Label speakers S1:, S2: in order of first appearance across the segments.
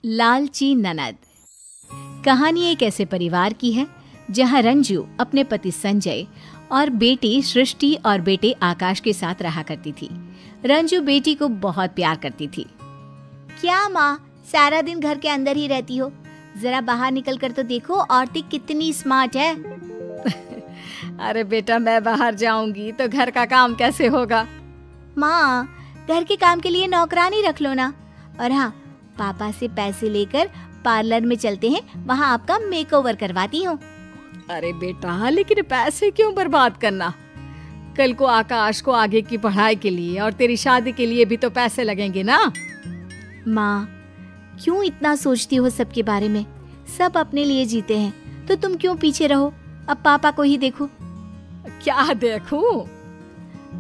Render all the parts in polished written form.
S1: लालची ननद। कहानी एक ऐसे परिवार की है जहां रंजू अपने पति संजय और बेटी सृष्टि और बेटे आकाश के साथ रहा करती थी। रंजू बेटी को बहुत प्यार करती थी।
S2: क्या माँ, सारा दिन घर के अंदर ही रहती हो? जरा बाहर निकल कर तो देखो, औरतें कितनी स्मार्ट है।
S1: अरे बेटा, मैं बाहर जाऊंगी तो घर का काम कैसे होगा?
S2: माँ, घर के काम के लिए नौकरानी रख लो ना। और हाँ, पापा से पैसे लेकर पार्लर में चलते हैं, वहाँ आपका मेकओवर करवाती हूँ।
S1: अरे बेटा, लेकिन पैसे क्यों बर्बाद करना? कल को आकाश को आगे की पढ़ाई के लिए और तेरी शादी के लिए भी तो पैसे लगेंगे ना।
S2: माँ, क्यों इतना सोचती हो सबके बारे में? सब अपने लिए जीते हैं, तो तुम क्यों पीछे रहो? अब पापा को ही देखो।
S1: क्या देखूं?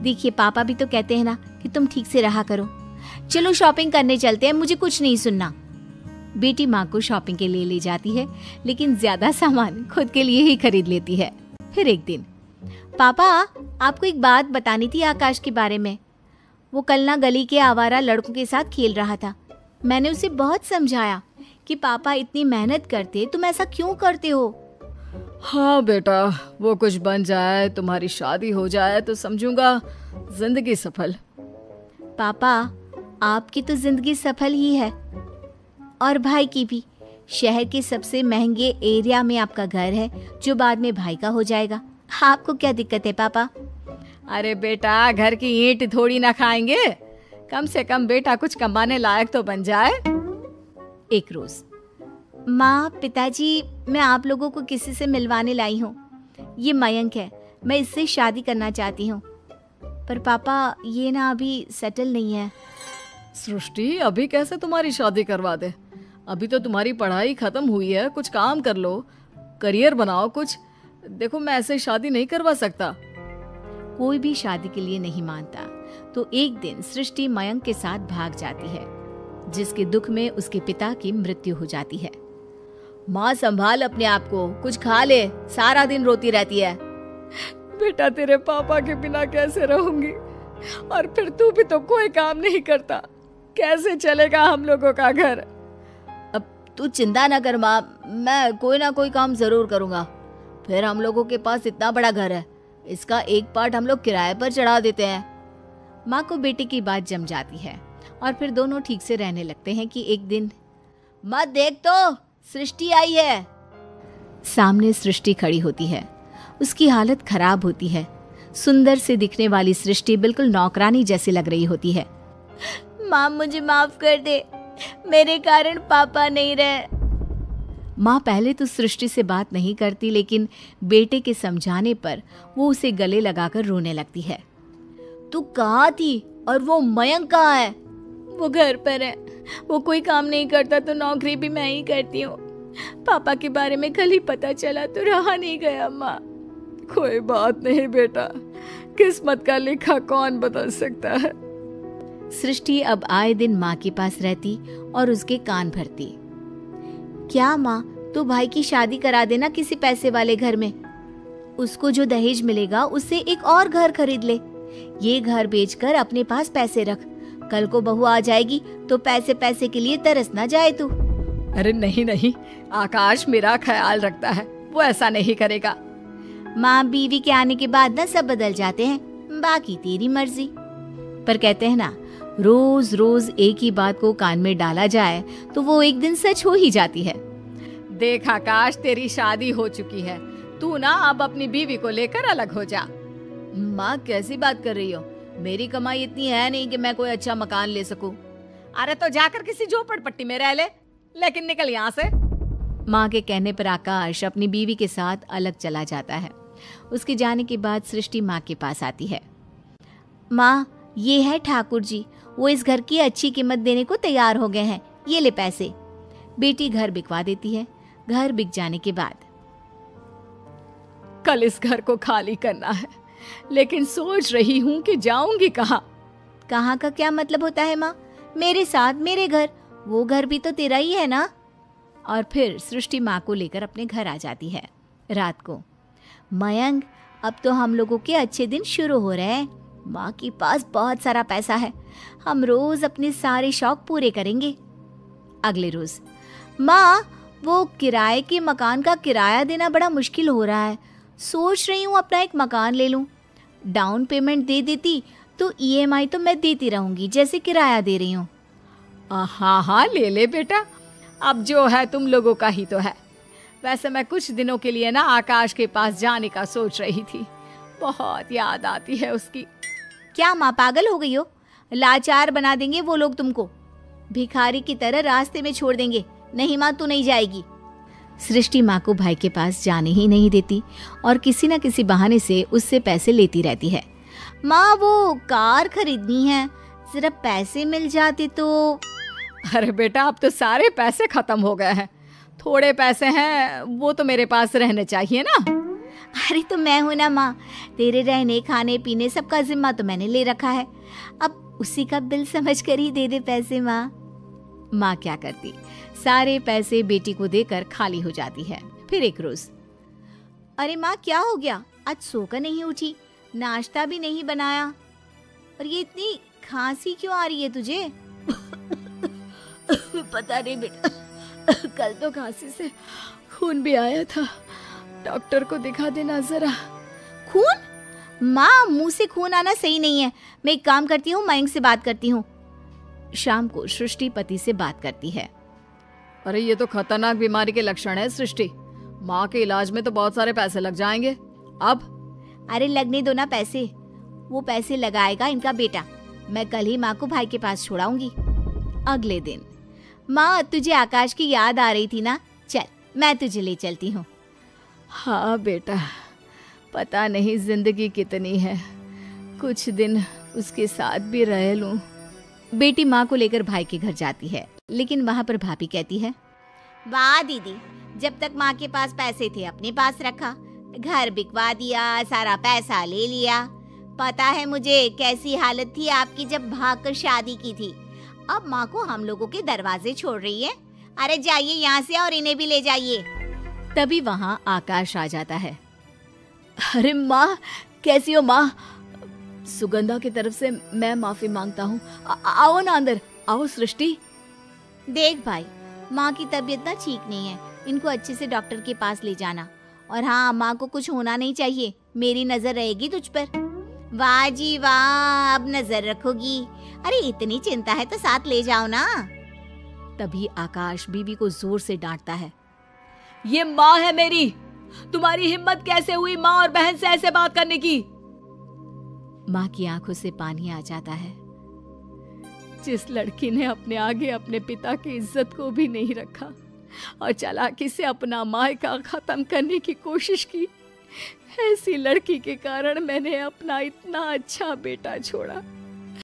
S2: देखिए, पापा भी तो कहते हैं ना कि तुम ठीक से रहा करो। चलो शॉपिंग करने चलते हैं, मुझे कुछ नहीं सुनना।
S1: बेटी माँ को शॉपिंग के लिए ले जाती है, लेकिन ज्यादा सामान खुद के लिए ही खरीद लेती है। फिर एक दिन,
S2: पापा, आपको एक बात बतानी थी आकाश के बारे में। वो कल ना गली के आवारा लड़कों के साथ खेल रहा था। मैंने उसे बहुत समझाया कि पापा इतनी मेहनत करते, तुम ऐसा क्यों करते हो?
S1: हाँ बेटा, वो कुछ बन जाए, तुम्हारी शादी हो जाए तो समझूंगा जिंदगी सफल।
S2: पापा, आपकी तो जिंदगी सफल ही है, और भाई की भी। शहर के सबसे महंगे एरिया में आपका घर है, जो बाद में भाई का हो जाएगा। आपको क्या दिक्कत है पापा?
S1: अरे बेटा, घर की ईंट थोड़ी ना खाएंगे, कम से कम बेटा कुछ कमाने लायक तो बन जाए। एक रोज,
S2: माँ, पिताजी, मैं आप लोगों को किसी से मिलवाने लाई हूँ। ये मयंक है, मैं इससे शादी करना चाहती हूँ। पर पापा, ये ना अभी सेटल नहीं है।
S1: सृष्टि, अभी कैसे तुम्हारी शादी करवा दे? अभी तो तुम्हारी पढ़ाई खत्म हुई है, कुछ काम कर लो, करियर बनाओ कुछ। देखो, मैं ऐसे शादी नहीं करवा सकता। कोई भी शादी के लिए नहीं मानता, तो एक दिन सृष्टि मयंक के साथ भाग जाती है, जिसके दुख में उसके पिता की मृत्यु हो जाती है।
S2: माँ, संभाल अपने आप को, कुछ खा ले, सारा दिन रोती रहती है।
S1: बेटा, तेरे पापा के बिना कैसे रहूंगी? और फिर तू भी तो कोई काम नहीं करता, कैसे चलेगा हम लोगों का घर?
S2: अब तू चिंता न कर माँ, मैं कोई ना कोई काम जरूर करूँगा। फिर हम लोगों के पास इतना बड़ा घर है, इसका एक पार्ट हम लोग किराए पर चढ़ा देते हैं।
S1: माँ को बेटे की बात जम जाती है और फिर दोनों ठीक से रहने लगते हैं कि एक दिन,
S2: मत देख तो, सृष्टि आई है।
S1: सामने सृष्टि खड़ी होती है। उसकी हालत खराब होती है। सुंदर से दिखने वाली सृष्टि बिल्कुल नौकरानी जैसी लग रही होती है।
S2: माँ, मुझे माफ कर दे, मेरे कारण पापा नहीं रहे।
S1: माँ पहले तो सृष्टि से बात नहीं करती, लेकिन बेटे के समझाने पर वो उसे गले लगाकर रोने लगती है।
S2: तू कहाँ थी और वो मयंक कहाँ है? वो घर पर है, वो कोई काम नहीं करता तो नौकरी भी मैं ही करती हूँ। पापा के बारे में कल ही पता चला तो रहा नहीं गया। माँ,
S1: कोई बात नहीं बेटा, किस्मत का लिखा कौन बदल सकता है। सृष्टि अब आए दिन माँ के पास रहती और उसके कान भरती।
S2: क्या माँ, तू भाई की शादी करा देना किसी पैसे वाले घर में। उसको जो दहेज मिलेगा उससे एक और घर खरीद ले। ये घर बेचकर अपने पास पैसे रख, कल को बहू आ जाएगी तो पैसे पैसे के लिए तरस ना जाए तू।
S1: अरे नहीं नहीं, आकाश मेरा ख्याल रखता है, वो ऐसा नहीं करेगा।
S2: माँ, बीवी के आने के बाद ना सब बदल जाते हैं, बाकी तेरी मर्जी।
S1: पर कहते हैं ना, रोज रोज एक ही बात को कान में डाला जाए तो वो एक दिन सच हो ही जाती है। देख आकाश, तेरी शादी हो चुकी है, तू ना अब अपनी बीवी को लेकर अलग हो जा।
S2: माँ, कैसी बात कर रही हो? मेरी कमाई इतनी है नहीं कि मैं कोई अच्छा मकान ले सकूं।
S1: अरे तो जाकर किसी झोपड़पट्टी में रह ले, लेकिन निकल यहाँ से। माँ के कहने पर आकाश अपनी बीवी के साथ अलग चला जाता है। उसके जाने के बाद सृष्टि माँ के पास आती है।
S2: माँ, ये है ठाकुर जी, वो इस घर की अच्छी कीमत देने को तैयार हो गए हैं, ये ले पैसे।
S1: बेटी घर बिकवा देती है। घर बिक जाने के बाद, कल इस घर को खाली करना है, लेकिन सोच रही हूँ कि जाऊंगी कहाँ।
S2: कहाँ का क्या मतलब होता है माँ? मेरे साथ मेरे घर, वो घर भी तो तेरा ही है ना।
S1: और फिर सृष्टि माँ को लेकर अपने घर आ जाती है। रात को,
S2: मयंक, अब तो हम लोगों के अच्छे दिन शुरू हो रहे हैं। माँ के पास बहुत सारा पैसा है, हम रोज अपने सारे शौक पूरे करेंगे। अगले रोज, माँ वो किराए के मकान का किराया देना बड़ा मुश्किल हो रहा है। सोच रही हूँ अपना एक मकान ले लूँ। डाउन पेमेंट दे देती तो ईएमआई तो मैं देती रहूंगी जैसे किराया दे रही हूँ।
S1: हाँ हाँ, ले ले बेटा, अब जो है तुम लोगों का ही तो है। वैसे मैं कुछ दिनों के लिए ना आकाश के पास जाने का सोच रही थी, बहुत याद आती है उसकी।
S2: क्या माँ पागल हो गई हो? लाचार बना देंगे वो लोग तुमको, भिखारी की तरह रास्ते में छोड़ देंगे। नहीं माँ, तू नहीं जाएगी। सृष्टि माँ को भाई के पास जाने ही नहीं देती और किसी न किसी बहाने से उससे पैसे लेती रहती है। माँ वो कार खरीदनी है, जरा पैसे मिल जाते तो।
S1: अरे बेटा, अब तो सारे पैसे खत्म हो गए हैं, थोड़े पैसे हैं वो तो मेरे पास रहने चाहिए ना।
S2: अरे तो मैं हूं ना माँ, तेरे रहने खाने पीने सबका जिम्मा तो मैंने ले रखा है, अब उसी का बिल समझ कर ही दे दे पैसे। माँ क्या करती, सारे पैसे बेटी को देकर खाली हो जाती है। फिर एक रोज, अरे माँ क्या हो गया, आज सोकर नहीं उठी, नाश्ता भी नहीं बनाया, और ये इतनी खांसी क्यों आ रही है तुझे?
S1: पता नहीं बेटा, कल तो खांसी से खून भी आया था, डॉक्टर को दिखा देना जरा।
S2: खून? माँ मुंह से खून आना सही नहीं है, मैं एक काम करती हूँ, मयंक से बात करती हूँ। शाम को सृष्टि पति से बात करती है।
S1: अरे ये तो खतरनाक बीमारी के लक्षण है सृष्टि, माँ के इलाज में तो बहुत सारे पैसे लग जाएंगे। अब
S2: अरे लगने दो ना पैसे, वो पैसे लगाएगा इनका बेटा, मैं कल ही माँ को भाई के पास छोड़ाऊंगी। अगले दिन, माँ तुझे आकाश की याद आ रही थी ना, चल मैं तुझे ले चलती हूँ।
S1: हाँ बेटा, पता नहीं जिंदगी कितनी है, कुछ दिन उसके साथ भी रह लूं।
S2: बेटी माँ को लेकर भाई के घर जाती है, लेकिन वहाँ पर भाभी कहती है, वाह दीदी, जब तक माँ के पास पैसे थे अपने पास रखा, घर बिकवा दिया, सारा पैसा ले लिया। पता है मुझे कैसी हालत थी आपकी जब भागकर शादी की थी। अब माँ को हम लोगों के दरवाजे छोड़ रही है। अरे जाइए यहाँ से और इन्हें भी ले जाइए। तभी वहाँ आकाश आ जाता है।
S1: अरे माँ, कैसी हो माँ? सुगंधा की तरफ से मैं माफी मांगता हूँ। आओ ना अंदर, आओ सृष्टि।
S2: देख भाई, माँ की तबीयत ना ठीक नहीं है, इनको अच्छे से डॉक्टर के पास ले जाना। और हाँ, माँ को कुछ होना नहीं चाहिए, मेरी नजर रहेगी तुझ पर। वाह जी वाह, अब नजर रखोगी। अरे इतनी चिंता है तो साथ ले जाओ ना।
S1: तभी आकाश बीवी को जोर से डांटता है, ये माँ है मेरी, तुम्हारी हिम्मत कैसे हुई माँ और बहन से ऐसे बात करने की?
S2: माँ की आंखों से पानी आ जाता है।
S1: जिस लड़की ने अपने आगे अपने पिता की इज्जत को भी नहीं रखा और चालाकी से अपना मायका खत्म करने की कोशिश की, ऐसी लड़की के कारण मैंने अपना इतना अच्छा बेटा छोड़ा।